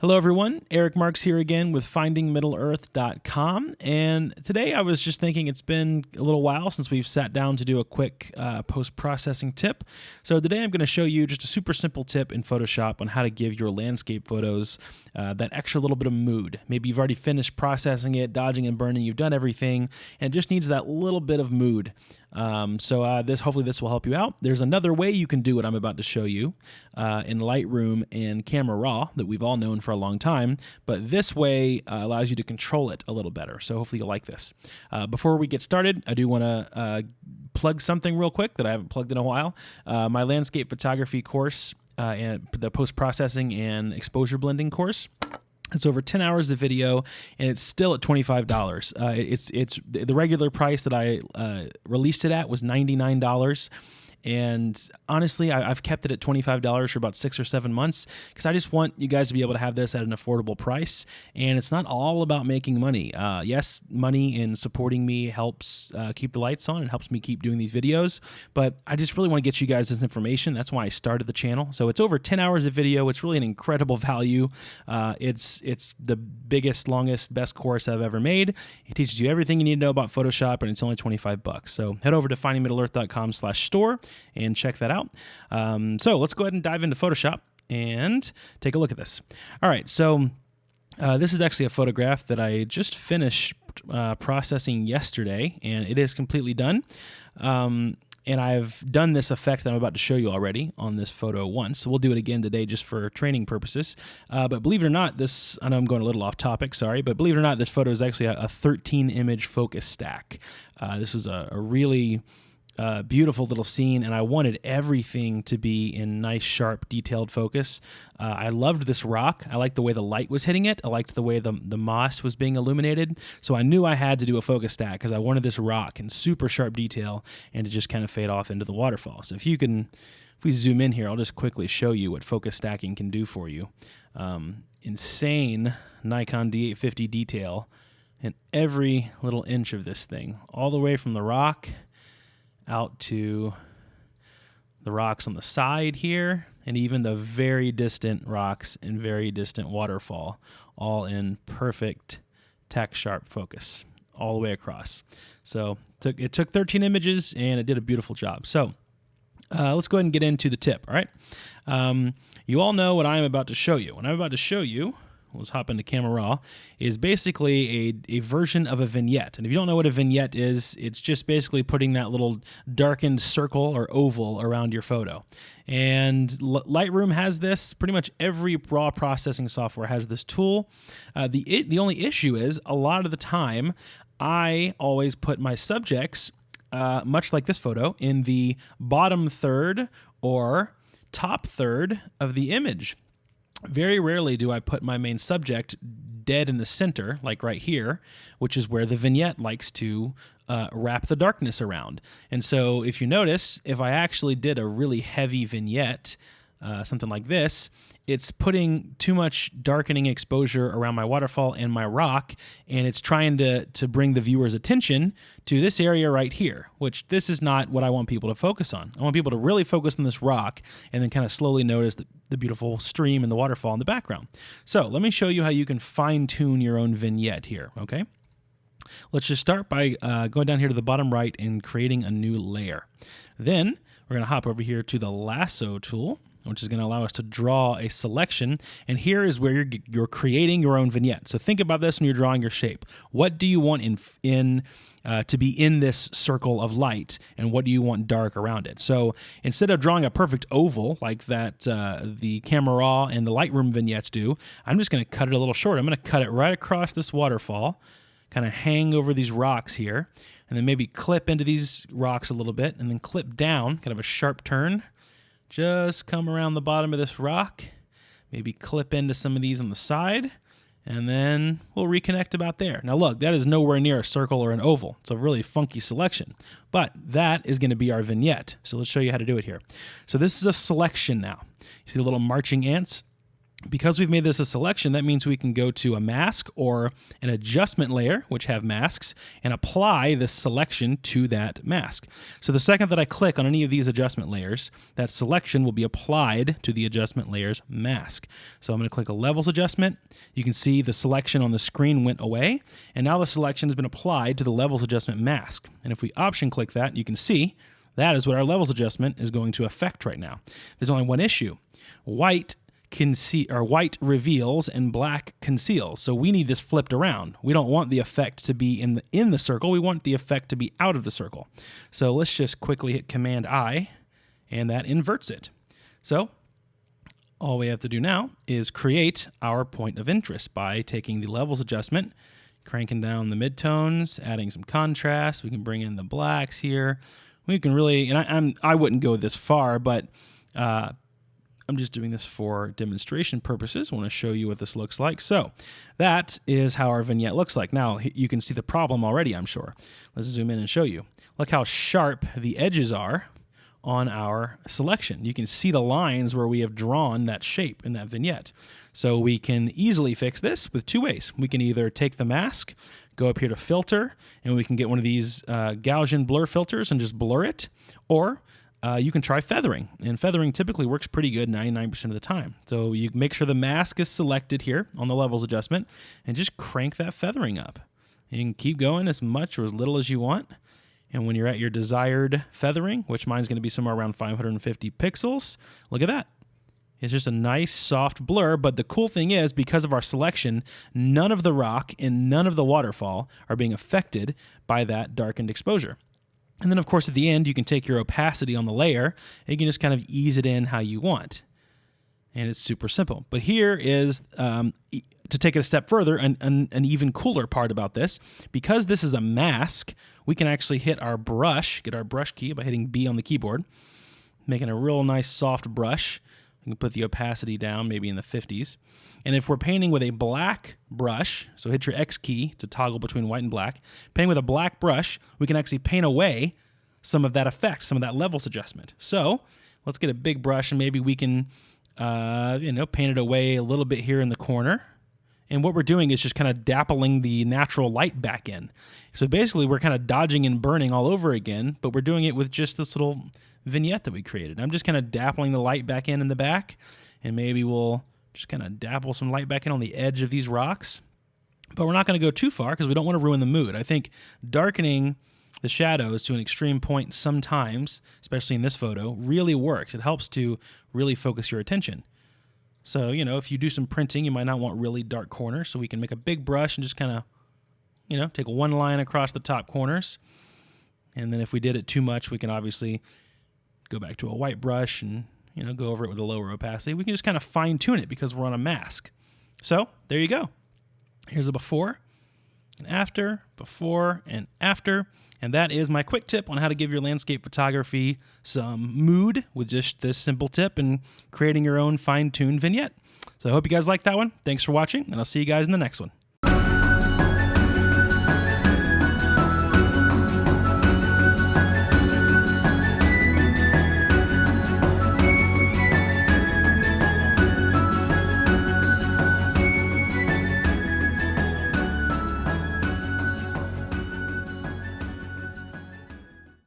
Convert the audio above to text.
Hello everyone, Eric Marks here again with findingmiddleearth.com, and today I was just thinking it's been a little while since we've sat down to do a quick post-processing tip. So today I'm going to show you just a super simple tip in Photoshop on how to give your landscape photos that extra little bit of mood. Maybe you've already finished processing it, dodging and burning, you've done everything, and it just needs that little bit of mood. Hopefully this will help you out. There's another way you can do what I'm about to show you in Lightroom and Camera Raw that we've all known for a long time, but this way allows you to control it a little better. So hopefully you'll like this. Before we get started, I do want to plug something real quick that I haven't plugged in a while. My landscape photography course and the post-processing and exposure blending course. It's over 10 hours of video, and it's still at $25. It's the regular price that I released it at was $99. And honestly, I've kept it at $25 for about 6 or 7 months because I just want you guys to be able to have this at an affordable price. And it's not all about making money. Yes, money in supporting me helps keep the lights on and helps me keep doing these videos. But I just really want to get you guys this information. That's why I started the channel. So it's over 10 hours of video. It's really an incredible value. It's the biggest, longest, best course I've ever made. It teaches you everything you need to know about Photoshop, and it's only $25. So head over to findingmiddleearth.com/store and check that out. So let's go ahead and dive into Photoshop and take a look at this. All right, so this is actually a photograph that I just finished processing yesterday, and it is completely done. And I've done this effect that I'm about to show you already on this photo once, so we'll do it again today just for training purposes. But believe it or not, I know I'm going a little off topic, sorry, but believe it or not, this photo is actually a 13-image focus stack. This was a really beautiful little scene, and I wanted everything to be in nice, sharp, detailed focus. I loved this rock. I liked the way the light was hitting it. I liked the way the moss was being illuminated. So I knew I had to do a focus stack because I wanted this rock in super sharp detail and to just kind of fade off into the waterfall. So if we zoom in here, I'll just quickly show you what focus stacking can do for you. Insane Nikon D850 detail in every little inch of this thing, all the way from the rock out to the rocks on the side here, and even the very distant rocks and very distant waterfall, all in perfect tack sharp focus all the way across. So it took 13 images, and it did a beautiful job. So let's go ahead and get into the tip, all right? You all know what I'm about to show you. What I'm about to show you, let's hop into Camera Raw, is basically a version of a vignette. And if you don't know what a vignette is, it's just basically putting that little darkened circle or oval around your photo. And Lightroom has this. Pretty much every raw processing software has this tool. The only issue is a lot of the time, I always put my subjects, much like this photo, in the bottom third or top third of the image. Very rarely do I put my main subject dead in the center, like right here, which is where the vignette likes to wrap the darkness around. And so if you notice, if I actually did a really heavy vignette, something like this, it's putting too much darkening exposure around my waterfall and my rock, and it's trying to bring the viewer's attention to this area right here, which this is not what I want people to focus on. I want people to really focus on this rock and then kind of slowly notice the beautiful stream and the waterfall in the background. So let me show you how you can fine-tune your own vignette here, okay? Let's just start by going down here to the bottom right and creating a new layer. Then we're going to hop over here to the lasso tool, which is going to allow us to draw a selection. And here is where you're creating your own vignette. So think about this when you're drawing your shape. What do you want to be in this circle of light, and what do you want dark around it? So instead of drawing a perfect oval like that the Camera Raw and the Lightroom vignettes do, I'm just going to cut it a little short. I'm going to cut it right across this waterfall, kind of hang over these rocks here, and then maybe clip into these rocks a little bit, and then clip down, kind of a sharp turn. Just come around the bottom of this rock, maybe clip into some of these on the side, and then we'll reconnect about there. Now look, that is nowhere near a circle or an oval. It's a really funky selection, but that is going to be our vignette. So let's show you how to do it here. So this is a selection now. You see the little marching ants? Because we've made this a selection, that means we can go to a mask or an adjustment layer, which have masks, and apply this selection to that mask. So the second that I click on any of these adjustment layers, that selection will be applied to the adjustment layer's mask. So I'm going to click a levels adjustment. You can see the selection on the screen went away, and now the selection has been applied to the levels adjustment mask. And if we option click that, you can see that is what our levels adjustment is going to affect right now. There's only one issue. White reveals and black conceals. So we need this flipped around. We don't want the effect to be in the circle. We want the effect to be out of the circle. So let's just quickly hit Command I, and that inverts it. So all we have to do now is create our point of interest by taking the levels adjustment, cranking down the midtones, adding some contrast. We can bring in the blacks here. We can really, and I wouldn't go this far, but I'm just doing this for demonstration purposes. I want to show you what this looks like. So that is how our vignette looks like. Now you can see the problem already, I'm sure. Let's zoom in and show you. Look how sharp the edges are on our selection. You can see the lines where we have drawn that shape in that vignette. So we can easily fix this with two ways. We can either take the mask, go up here to filter, and we can get one of these Gaussian blur filters and just blur it, or you can try feathering, and feathering typically works pretty good 99% of the time. So you make sure the mask is selected here on the levels adjustment and just crank that feathering up. And you can keep going as much or as little as you want. And when you're at your desired feathering, which mine's going to be somewhere around 550 pixels, look at that. It's just a nice soft blur, but the cool thing is, because of our selection, none of the rock and none of the waterfall are being affected by that darkened exposure. And then, of course, at the end, you can take your opacity on the layer, and you can just kind of ease it in how you want. And it's super simple. But here is, to take it a step further, an even cooler part about this. Because this is a mask, we can actually hit our brush, get our brush key by hitting B on the keyboard, making a real nice soft brush. You can put the opacity down, maybe in the 50s. And if we're painting with a black brush, so hit your X key to toggle between white and black, painting with a black brush, we can actually paint away some of that effect, some of that levels adjustment. So let's get a big brush, and maybe we can paint it away a little bit here in the corner. And what we're doing is just kind of dappling the natural light back in. So basically we're kind of dodging and burning all over again, but we're doing it with just this little vignette that we created. I'm just kind of dappling the light back in the back, and maybe we'll just kind of dapple some light back in on the edge of these rocks. But we're not going to go too far because we don't want to ruin the mood. I think darkening the shadows to an extreme point sometimes, especially in this photo, really works. It helps to really focus your attention. So, if you do some printing, you might not want really dark corners, so we can make a big brush and just kind of, take one line across the top corners. And then if we did it too much, we can obviously go back to a white brush and, go over it with a lower opacity. We can just kind of fine tune it because we're on a mask. So there you go. Here's a before and after, before and after. And that is my quick tip on how to give your landscape photography some mood with just this simple tip and creating your own fine-tuned vignette. So I hope you guys liked that one. Thanks for watching, and I'll see you guys in the next one.